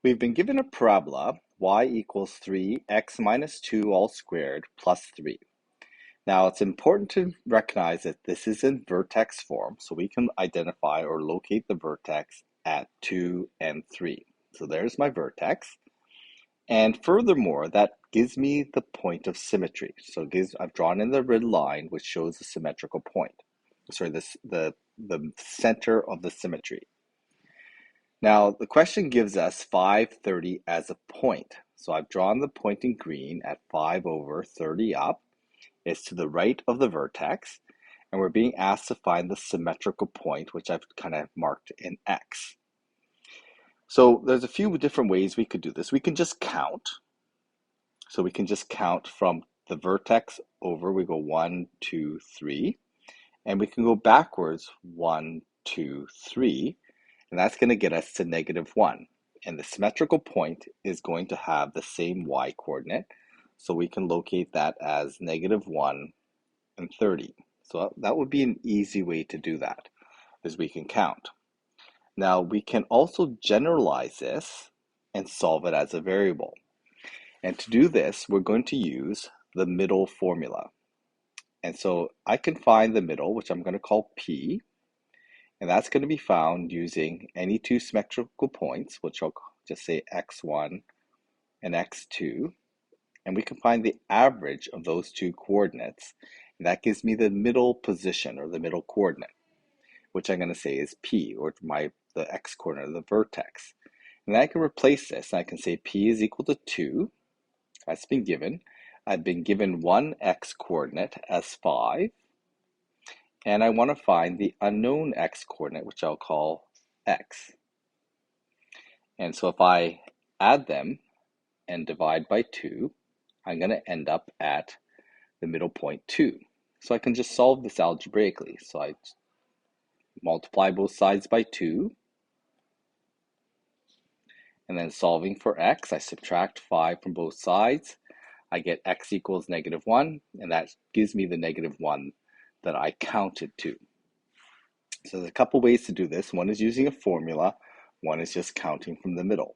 We've been given a parabola, y equals 3x minus 2 all squared plus 3. Now it's important to recognize that this is in vertex form, so we can identify or locate the vertex at 2 and 3. So there's my vertex. And furthermore, that gives me the point of symmetry. So I've drawn in the red line, which shows the symmetrical point. Sorry, the center of the symmetry. Now, the question gives us 530 as a point. So I've drawn the point in green at 5 over 30 up. It's to the right of the vertex. And we're being asked to find the symmetrical point, which I've kind of marked in X. So there's a few different ways we could do this. We can just count. So we can just count from the vertex over. We go 1, 2, 3. And we can go backwards 1, 2, 3. And that's going to get us to -1. And the symmetrical point is going to have the same y coordinate. So we can locate that as -1 and 30. So that would be an easy way to do that, is we can count. Now we can also generalize this and solve it as a variable. And to do this, we're going to use the middle formula. And so I can find the middle, which I'm going to call P. And that's going to be found using any two symmetrical points, which I'll just say x1 and x2. And we can find the average of those two coordinates. And that gives me the middle position or the middle coordinate, which I'm going to say is P, or the x coordinate of the vertex. And then I can replace this. And I can say P is equal to 2. That's been given. I've been given one x coordinate as 5. And I want to find the unknown x coordinate, which I'll call x. And so if I add them and divide by 2, I'm going to end up at the middle point 2. So I can just solve this algebraically. So I multiply both sides by 2. And then solving for x, I subtract 5 from both sides. I get x equals -1, and that gives me the -1 that I counted to. So there's a couple ways to do this. One is using a formula. One is just counting from the middle.